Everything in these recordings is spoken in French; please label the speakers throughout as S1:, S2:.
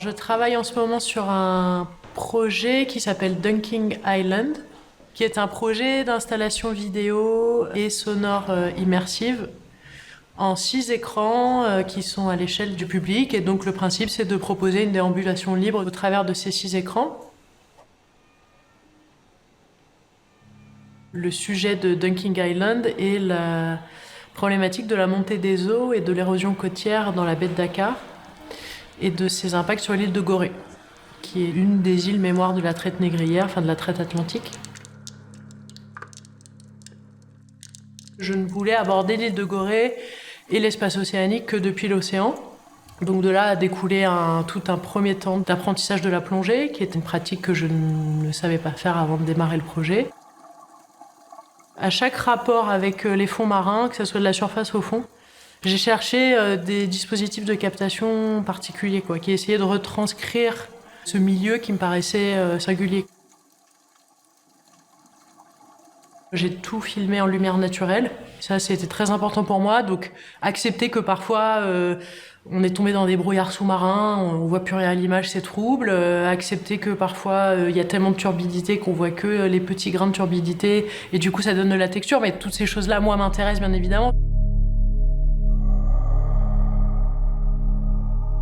S1: Je travaille en ce moment sur un projet qui s'appelle Dunking Island, qui est un projet d'installation vidéo et sonore immersive en 6 écrans qui sont à l'échelle du public. Et donc le principe, c'est de proposer une déambulation libre au travers de ces 6 écrans. Le sujet de Dunking Island est la problématique de la montée des eaux et de l'érosion côtière dans la baie de Dakar et de ses impacts sur l'île de Gorée, qui est une des îles mémoire de la traite négrière, enfin de la traite atlantique. Je ne voulais aborder l'île de Gorée et l'espace océanique que depuis l'océan. Donc de là a découlé tout un premier temps d'apprentissage de la plongée, qui est une pratique que je ne savais pas faire avant de démarrer le projet. À chaque rapport avec les fonds marins, que ce soit de la surface au fond, j'ai cherché des dispositifs de captation particuliers, qui essayaient de retranscrire ce milieu qui me paraissait singulier. J'ai tout filmé en lumière naturelle. Ça, c'était très important pour moi. Donc, accepter que parfois, on est tombé dans des brouillards sous-marins, on voit plus rien à l'image, c'est trouble. Accepter que parfois, il y a tellement de turbidité qu'on voit que les petits grains de turbidité, et du coup, ça donne de la texture. Mais toutes ces choses-là, moi, m'intéressent bien évidemment.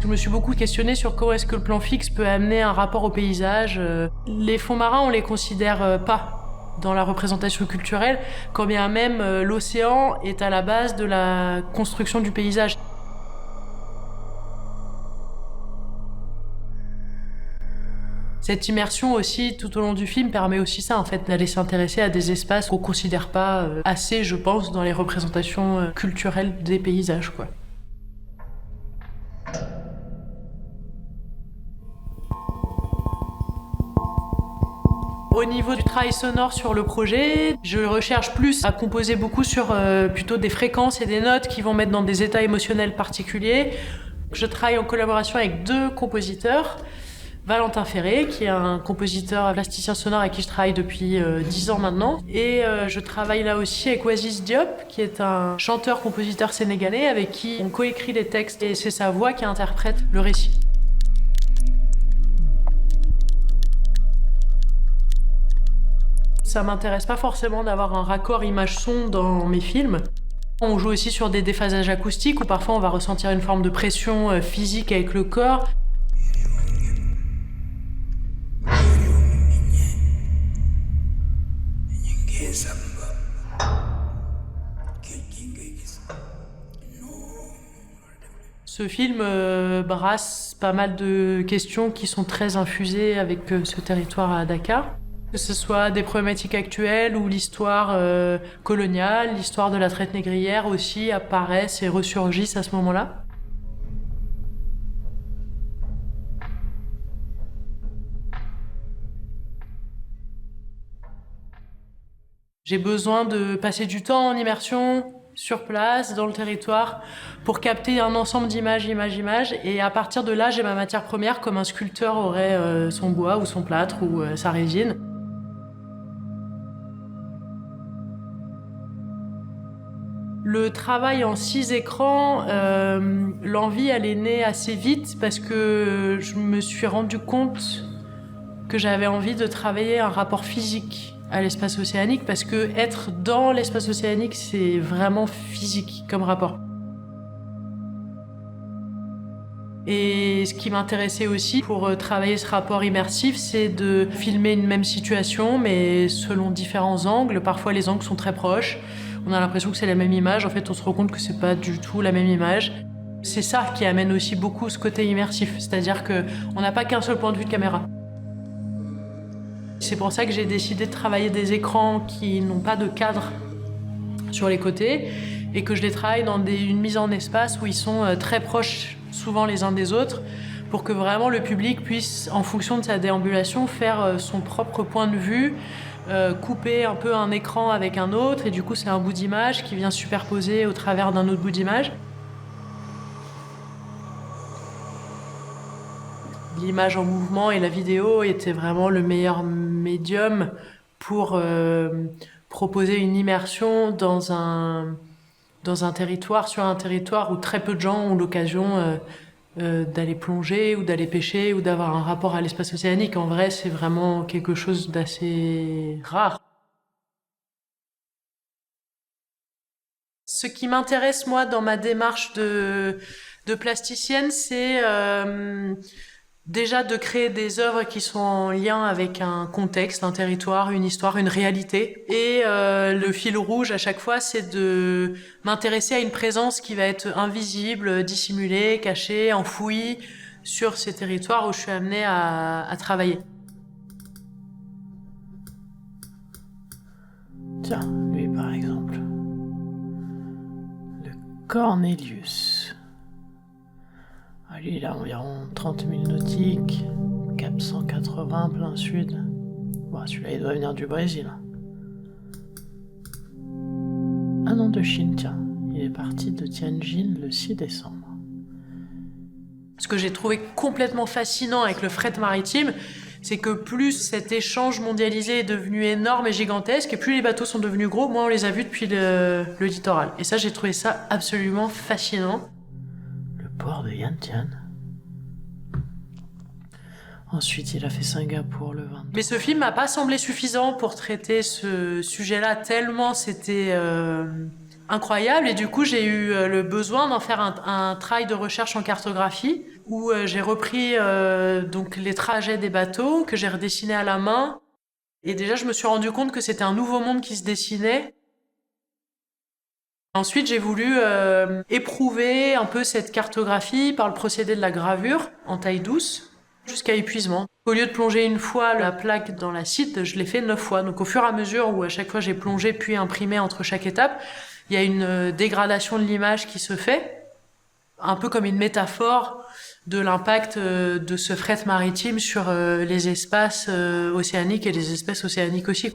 S1: Je me suis beaucoup questionnée sur comment est-ce que le plan fixe peut amener un rapport au paysage. Les fonds marins, on les considère pas dans la représentation culturelle, quand bien même l'océan est à la base de la construction du paysage. Cette immersion aussi, tout au long du film, permet aussi ça, en fait, d'aller s'intéresser à des espaces qu'on considère pas assez, je pense, dans les représentations culturelles des paysages, quoi. Au niveau du travail sonore sur le projet, je recherche plus à composer beaucoup sur plutôt des fréquences et des notes qui vont mettre dans des états émotionnels particuliers. Je travaille en collaboration avec 2 compositeurs. Valentin Ferré, qui est un compositeur plasticien sonore avec qui je travaille depuis 10 ans maintenant. Et je travaille là aussi avec Oasis Diop, qui est un chanteur-compositeur sénégalais avec qui on coécrit les textes et c'est sa voix qui interprète le récit. Ça m'intéresse pas forcément d'avoir un raccord image-son dans mes films. On joue aussi sur des déphasages acoustiques où parfois on va ressentir une forme de pression physique avec le corps. Ce film brasse pas mal de questions qui sont très infusées avec ce territoire à Dakar. Que ce soit des problématiques actuelles ou l'histoire coloniale, l'histoire de la traite négrière aussi apparaissent et ressurgissent à ce moment-là. J'ai besoin de passer du temps en immersion, sur place, dans le territoire, pour capter un ensemble d'images, et à partir de là, j'ai ma matière première, comme un sculpteur aurait son bois ou son plâtre ou sa résine. Le travail en 6 écrans, l'envie, elle est née assez vite parce que je me suis rendu compte que j'avais envie de travailler un rapport physique à l'espace océanique parce que être dans l'espace océanique, c'est vraiment physique comme rapport. Et ce qui m'intéressait aussi pour travailler ce rapport immersif, c'est de filmer une même situation, mais selon différents angles. Parfois, les angles sont très proches. On a l'impression que c'est la même image. En fait, on se rend compte que c'est pas du tout la même image. C'est ça qui amène aussi beaucoup ce côté immersif. C'est-à-dire qu'on n'a pas qu'un seul point de vue de caméra. C'est pour ça que j'ai décidé de travailler des écrans qui n'ont pas de cadre sur les côtés et que je les travaille dans une mise en espace où ils sont très proches, souvent les uns des autres, pour que vraiment le public puisse, en fonction de sa déambulation, faire son propre point de vue, couper un peu un écran avec un autre, et du coup c'est un bout d'image qui vient superposer au travers d'un autre bout d'image. L'image en mouvement et la vidéo étaient vraiment le meilleur médium pour proposer une immersion dans un territoire, sur un territoire où très peu de gens ont l'occasion d'aller plonger ou d'aller pêcher ou d'avoir un rapport à l'espace océanique. En vrai, c'est vraiment quelque chose d'assez rare. Ce qui m'intéresse, moi, dans ma démarche de plasticienne, c'est déjà de créer des œuvres qui sont en lien avec un contexte, un territoire, une histoire, une réalité. Et le fil rouge à chaque fois, c'est de m'intéresser à une présence qui va être invisible, dissimulée, cachée, enfouie sur ces territoires où je suis amenée à travailler.
S2: Tiens, lui par exemple. Le Cornelius. Ah, lui, il a environ 30 000 nautiques, cap 180, plein sud. Bon, celui-là, il doit venir du Brésil. Ah non, de Chine, tiens. Il est parti de Tianjin le 6 décembre.
S1: Ce que j'ai trouvé complètement fascinant avec le fret maritime, c'est que plus cet échange mondialisé est devenu énorme et gigantesque, et plus les bateaux sont devenus gros, moins on les a vus depuis le littoral. Et ça, j'ai trouvé ça absolument fascinant.
S2: Le port de Yantian. Ensuite, il a fait Singapour le 22.
S1: Mais ce film m'a pas semblé suffisant pour traiter ce sujet-là, tellement c'était incroyable. Et du coup, j'ai eu le besoin d'en faire un travail de recherche en cartographie, où j'ai repris donc les trajets des bateaux, que j'ai redessinés à la main. Et déjà, je me suis rendu compte que c'était un nouveau monde qui se dessinait. Ensuite, j'ai voulu éprouver un peu cette cartographie par le procédé de la gravure en taille douce, jusqu'à épuisement. Au lieu de plonger une fois la plaque dans l'acide, je l'ai fait 9 fois. Donc au fur et à mesure où à chaque fois j'ai plongé puis imprimé entre chaque étape, il y a une dégradation de l'image qui se fait, un peu comme une métaphore de l'impact de ce fret maritime sur les espaces océaniques et les espèces océaniques aussi.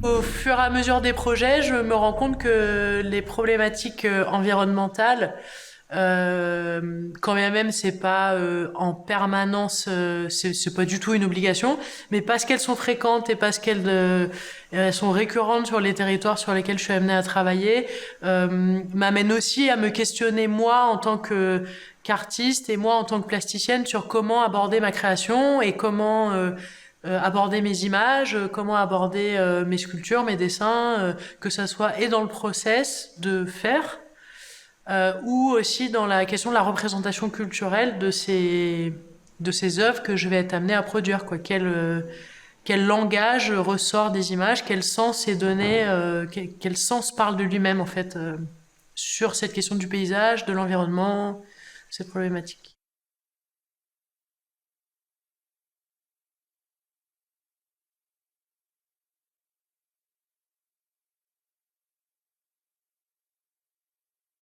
S1: Au fur et à mesure des projets, je me rends compte que les problématiques environnementales, quand bien même c'est pas en permanence, c'est pas du tout une obligation, mais parce qu'elles sont fréquentes et parce qu'elles elles sont récurrentes sur les territoires sur lesquels je suis amenée à travailler, m'amènent aussi à me questionner moi en tant qu'artiste et moi en tant que plasticienne sur comment aborder ma création et comment aborder mes images, comment aborder mes sculptures, mes dessins, que ça soit et dans le process de faire, ou aussi dans la question de la représentation culturelle de ces œuvres que je vais être amenée à produire, quoi. Quel langage ressort des images, quel sens est donné, quel sens parle de lui-même en fait sur cette question du paysage, de l'environnement, cette problématique.